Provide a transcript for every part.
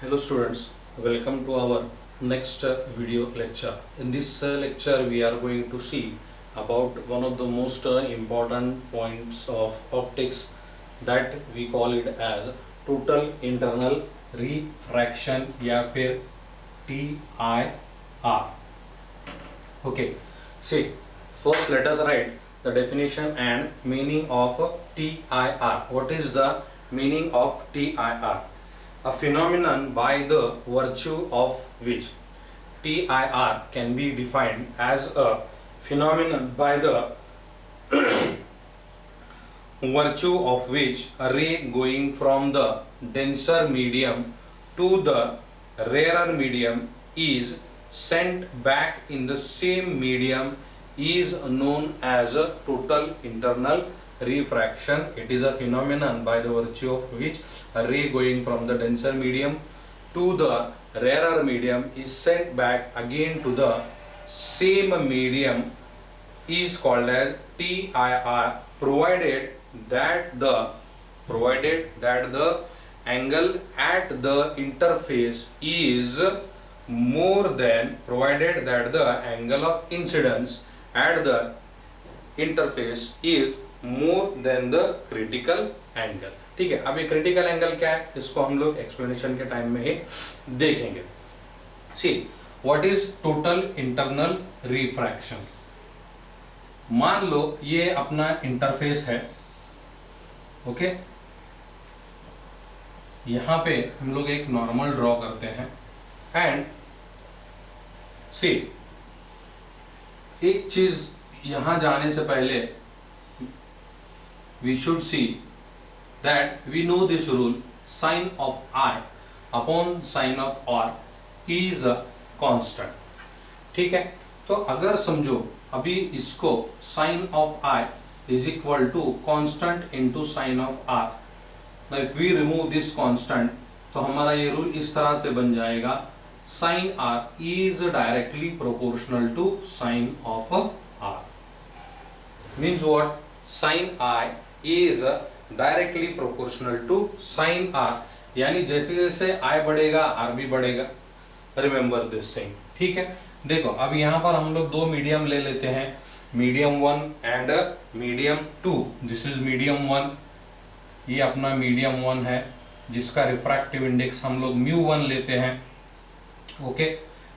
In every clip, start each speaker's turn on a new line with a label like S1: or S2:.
S1: Hello students, welcome to our next video lecture. In this lecture we are going to see about one of the most important points of optics, that we call it as total internal refraction या फिर TIR. Okay, see, first let us write the definition and meaning of TIR. What is the meaning of TIR? A phenomenon by the virtue of which TIR can be defined as a phenomenon by the virtue of which a ray going from the denser medium to the rarer medium is sent back in the same medium is known as a total internal refraction. It is a phenomenon by the virtue of which a ray going from the denser medium to the rarer medium is sent back again to the same medium is called as TIR, provided that the angle at the interface is more than, provided that the angle of incidence at the interface is more than the critical angle. ठीक है, अब ये critical angle क्या है इसको हम लोग explanation के टाइम में ही देखेंगे. See what is total internal refraction. मान लो ये अपना इंटरफेस है. ओके, यहां पे हम लोग एक नॉर्मल ड्रॉ करते हैं एंड सी एक चीज यहां जाने से पहले we should see that we know this rule, sin of I upon sin of R is a constant. ठीक है, तो अगर समझो अभी इसको sin of I is equal to constant into sin of R. Now if we remove this constant तो हमारा ये रूल इस तरह से बन जाएगा, sin R is directly proportional to sin of R. Means what? Sin I is directly proportional to sin R. यानी जैसे जैसे I बढ़ेगा R भी बढ़ेगा. Remember this thing. ठीक है, देखो अब यहाँ पर हम लोग दो मीडियम ले लेते हैं, medium 1 and medium 2. This is medium 1, ये अपना मीडियम 1 है जिसका रिफ्रैक्टिव इंडेक्स हम लोग μ1 लेते हैं. Okay,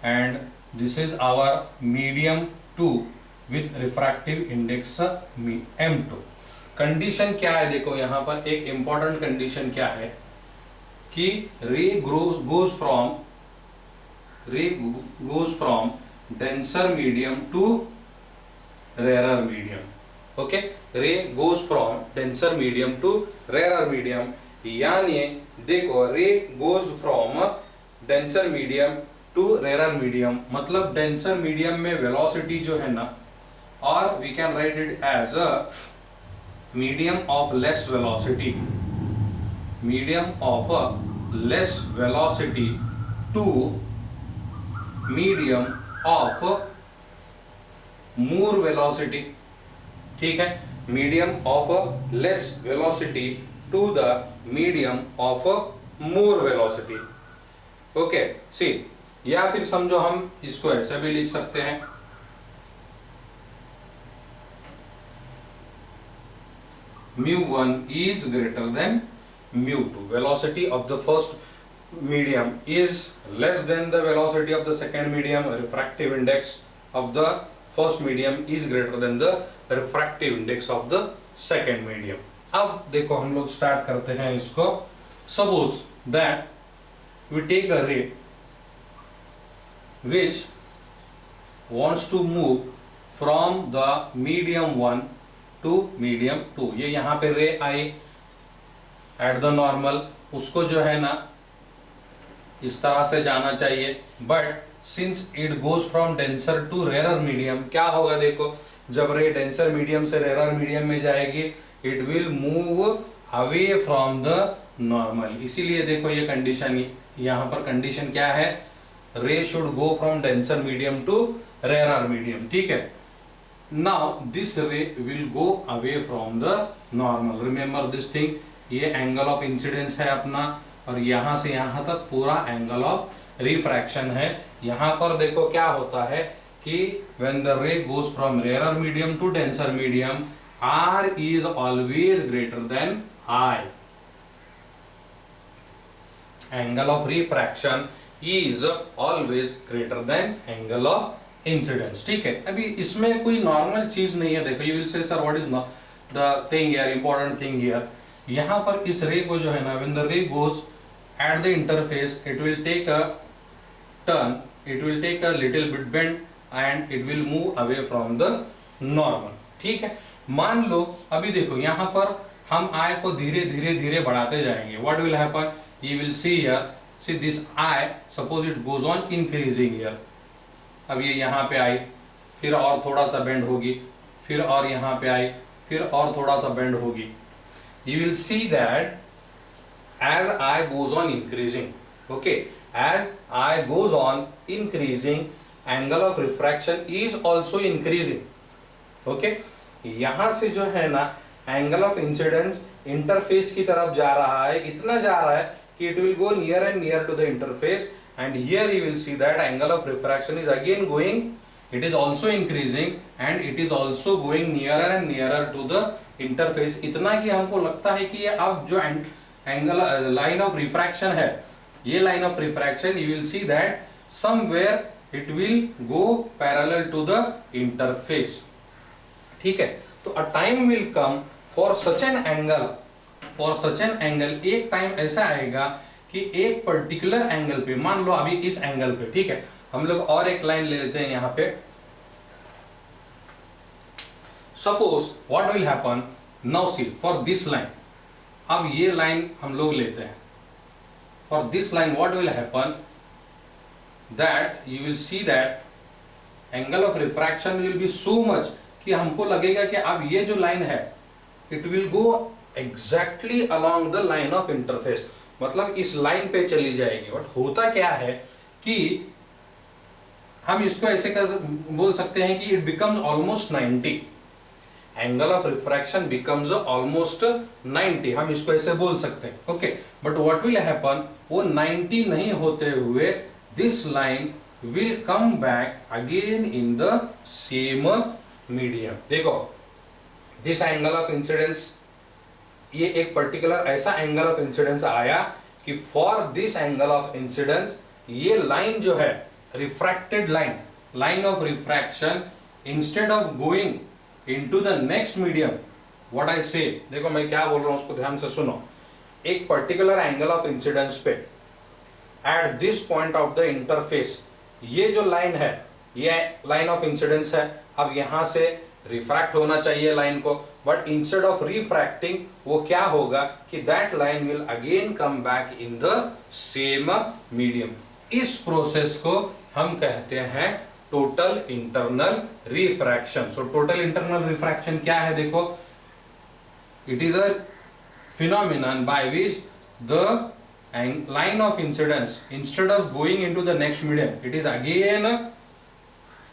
S1: and this is our medium 2 with refractive index m2. Condition क्या है, देखो यहां पर एक इंपॉर्टेंट कंडीशन क्या है कि ray goes from denser medium to rarer medium. Okay, ray goes from denser medium to rarer medium, यानी देखो ray goes from denser medium to rarer medium, मतलब डेंसर मीडियम में वेलोसिटी जो है ना, और we can write it as a medium of less velocity to medium of more velocity. ठीक है, medium of less velocity to the medium of more velocity. Okay, see या फिर समझो हम इसको ऐसे भी लिख सकते हैं, mu1 is greater than mu2. Velocity of the first medium is less than the velocity of the second medium. Refractive index of the first medium is greater than the refractive index of the second medium. अब देखो हम लोग start करते हैं इसको. Suppose that we take a ray which wants to move from the medium 1 to medium 2. ये यहाँ पे रे आई एट द नॉर्मल, उसको जो है ना इस तरह से जाना चाहिए, but since it goes from denser to rarer medium, क्या होगा देखो, जब रे डेंसर मीडियम से रेरर मीडियम में जाएगी it will move away from the normal. इसीलिए देखो ये कंडीशन, यहाँ पर कंडीशन क्या है, ray should go from denser medium to rarer medium. ठीक है, now this ray will go away from the normal. Remember this thing, ये एंगल ऑफ इंसिडेंस है अपना, और यहां से यहां तक पूरा एंगल ऑफ रिफ्रैक्शन है। यहां पर देखो क्या होता है कि when the ray goes from rare medium to denser medium, R is always greater than I. Angle of refraction is always greater than angle of incidence. ठीक है, अभी इसमें कोई नॉर्मल चीज नहीं है। देखो, you will say sir what is the thing here, important thing here. यहाँ पर इस रे को जो है ना, when the ray goes at the interface, it will take a turn, it will take a little bit bend and it will move away from the normal. ठीक है, मान लो अभी देखो यहाँ पर हम I को धीरे धीरे धीरे बढ़ाते जाएंगे। What will happen? You will see here, see this I, suppose it goes on increasing here. अब ये यहाँ पे आई, फिर और थोड़ा सा बेंड होगी, फिर और यहाँ पे आई, फिर और थोड़ा सा बेंड होगी। You will see that as I goes on increasing, okay, as I goes on increasing, angle of refraction is also increasing, okay. यहां से जो है ना एंगल ऑफ इंसिडेंस इंटरफेस की तरफ जा रहा है, इतना जा रहा है कि it will go near and near to the interface, and here you will see that angle of refraction is again going, it is also increasing and it is also going nearer and nearer to the interface. इतना कि हमको लगता है कि ये अब जो angle line of refraction है, ये line of refraction you will see that somewhere it will go parallel to the interface. ठीक है, तो a time will come for such an angle, for such an angle, एक time ऐसा आएगा कि एक पर्टिकुलर एंगल पे, मान लो अभी इस एंगल पे, ठीक है, हम लोग और एक लाइन ले लेते हैं यहां पे। Suppose what will happen now, see for this line, अब ये लाइन हम लोग लेते हैं, for this line what will happen that you will see that angle of refraction will be so much कि हमको लगेगा कि अब ये जो लाइन है it will go exactly along the line of interface, मतलब इस लाइन पे चली जाएगी। बट होता क्या है कि हम इसको ऐसे बोल सकते हैं कि it becomes almost 90, angle of refraction becomes almost 90, हम इसको ऐसे बोल सकते हैं, okay. But what will happen, वो 90 नहीं होते हुए this line will come back again in the same medium. देखो, दिस एंगल ऑफ इंसिडेंस, ये एक पर्टिकुलर ऐसा एंगल ऑफ इंसिडेंस आया कि for this angle of incidence ये लाइन जो है refracted line, line of refraction, instead of going into the next medium, what I से, देखो मैं क्या बोल रहा हूं उसको ध्यान से सुनो। एक पर्टिकुलर एंगल ऑफ इंसिडेंस पे at this point of the interface, ये जो लाइन है ये लाइन ऑफ इंसिडेंस है। अब यहां से रिफ्रैक्ट होना चाहिए लाइन को, बट इंस्टेड ऑफ रिफ्रैक्टिंग वो क्या होगा कि that line will again come back in the same medium. इस प्रोसेस को हम कहते हैं total internal refraction. So total internal refraction क्या है, देखो, it is a phenomenon by which the line of incidence instead of going into the next medium, it is again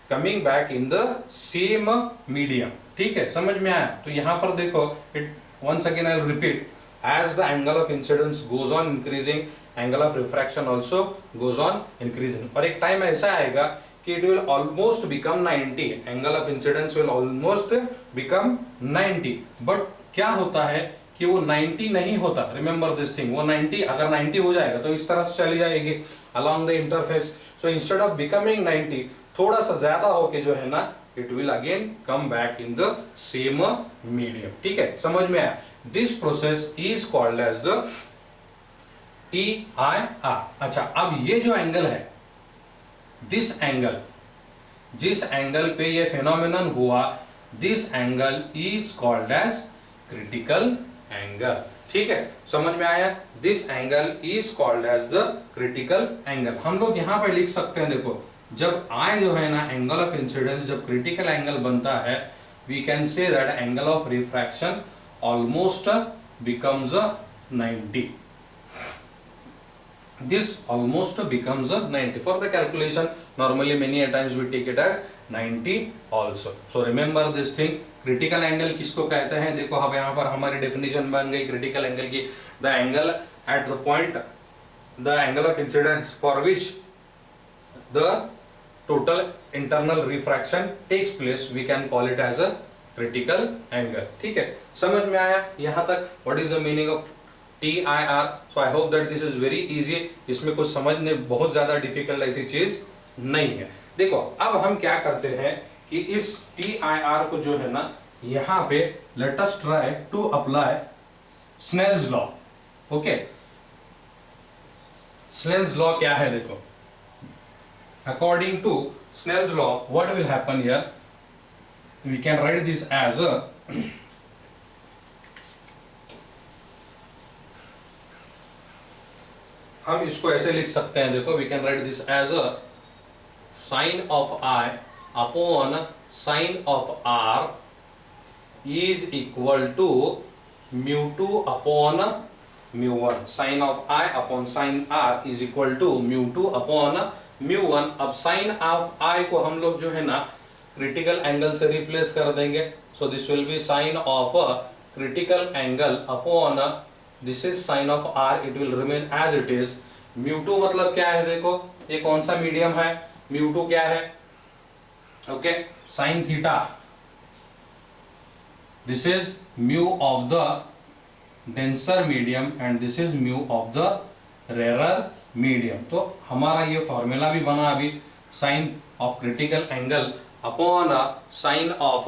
S1: coming back in the same medium। ठीक है, समझ में आया? तो यहां पर देखो, it once again I will repeat, as the angle of incidence goes on increasing, angle of refraction also goes on increasing। और एक टाइम ऐसा आएगा कि it will almost become 90, angle of incidence will almost become 90। But क्या होता है कि वो 90 नहीं होता, रिमेंबर दिस थिंग, वो 90 अगर 90 हो जाएगा तो इस तरह से चली जाएगी along the interface। so instead of becoming 90, थोड़ा सा ज्यादा होके जो है ना it will again come back in the same medium। ठीक है, समझ में आया? this process is called as the TIR। अच्छा, अब ये जो एंगल है, this एंगल, जिस एंगल पे ये फिनोमिनन हुआ, this angle is called as critical angle. ठीक है, समझ में आया? This angle is called as the critical angle. हम लोग यहां पर लिख सकते हैं, देखो, जब आई जो है ना एंगल ऑफ इंसिडेंस जब क्रिटिकल एंगल बनता है, we can say that angle of refraction almost becomes 90। this almost becomes a 90 for the calculation। normally many a times we take it as 90 also। so remember this thing, critical angle किसको कहते हैं? देखो, अब यहाँ पर हमारी definition बन गई क्रिटिकल एंगल की, the angle at the point the angle of incidence for which the total internal refraction takes place, we can call it as a critical angle. ठीक है, समझ में आया यहाँ तक? What is the meaning of TIR? So I hope that this is very easy. इसमें कुछ समझने बहुत ज्यादा डिफिकल्ट ऐसी चीज नहीं है। देखो अब हम क्या करते हैं कि इस TIR को जो है ना यहाँ पे let us try to apply Snell's law. Okay, Snell's law क्या है? देखो, according to Snell's law, what will happen here? We can write this as a हम इसको ऐसे लिख सकते हैं, देखो, we can write this as a sin of I upon sin of R is equal to mu2 upon mu1. Sin of I upon sin R is equal to mu2 upon mu1. अब sin of I को हम लोग जो है ना critical angle से replace कर देंगे. So this will be sin of critical angle upon this is sin of R. It will remain as it is. mu2 मतलब क्या है? देखो, ये कौन सा मीडियम है? mu2 क्या है? Okay, sin theta. This is mu of the denser medium and this is mu of the rarer medium. तो हमारा ये फॉर्मूला भी बना अभी, sin of critical angle upon sin of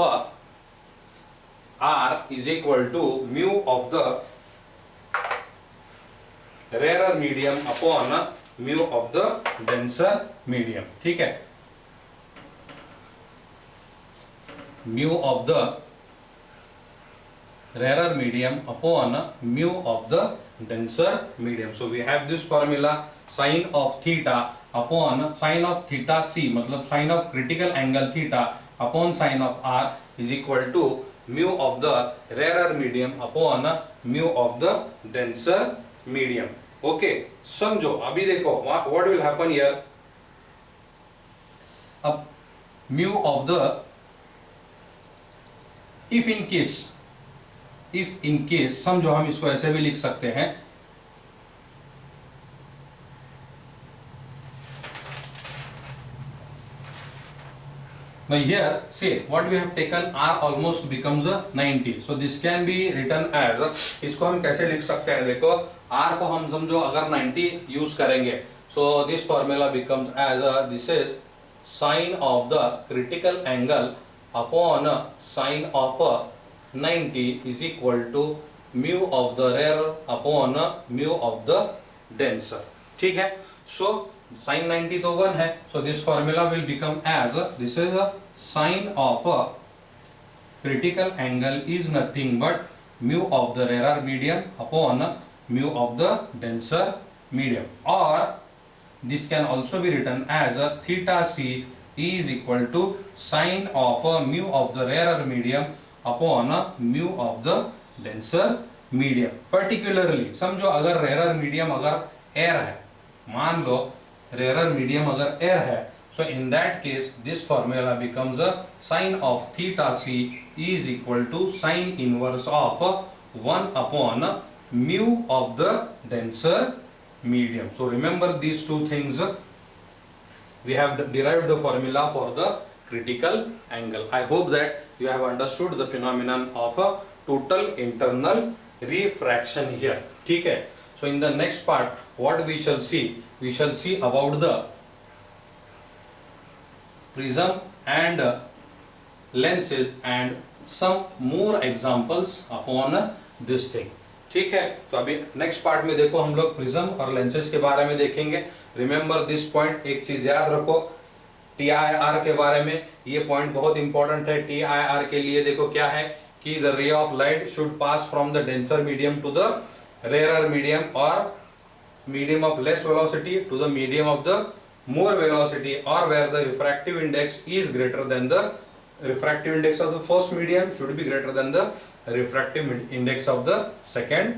S1: R is equal to mu of the rarer medium upon mu of the denser medium. ठीक है, mu of the rarer medium upon mu of the denser medium. So we have this formula, sin of theta upon sin of theta c, मतलब sin of critical angle theta upon sin of R is equal to mu of the rarer medium upon mu of the denser medium. Okay, समझो. अभी देखो what will happen here. अब mu of the, if in case समझो, हम इसको ऐसे भी लिख सकते हैं, now here see what we have taken, R almost becomes a 90. so this can be written as, इसको हम कैसे लिख सकते हैं? देखो, R को हम समझो अगर 90 यूज करेंगे, so this formula becomes as this is sin of the critical angle upon sin of 90 is equal to mu of the rarer upon mu of the denser. ठीक है, so sin 90 तो 1 है, so this formula will become as this is a sin of critical angle is nothing but mu of the rarer medium upon mu of the denser medium, or this can also be written as theta c is equal to sin of mu of the rarer medium upon mu of the denser medium. Particularly समझो, अगर rarer medium अगर air है, मान लो rarer medium अगर air है, so in that case this formula becomes sine of theta C is equal to sine inverse of 1 upon mu of the denser medium. So remember these two things. We have derived the formula for the critical angle. I hope that you have understood the phenomenon of a total internal refraction here. ठीक है, so in the next part what we shall see about the prism and lenses and some more examples upon this thing. ठीक है, तो अभी next part में देखो हम लोग प्रिज्म और लेंसेज के बारे में देखेंगे. रिमेंबर दिस पॉइंट, एक चीज याद रखो TIR के बारे में, ये पॉइंट बहुत इंपॉर्टेंट है. TIR के लिए देखो क्या है कि the ray of light should pass from the denser medium to the rare medium, और medium of less velocity to the medium of the more velocity, और where the refractive index is greater than the refractive index of the first medium should be greater than the refractive index of the second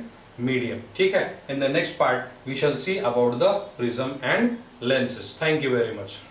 S1: medium. ठीक है, in the next part we shall see about the prism and lenses. Thank you very much.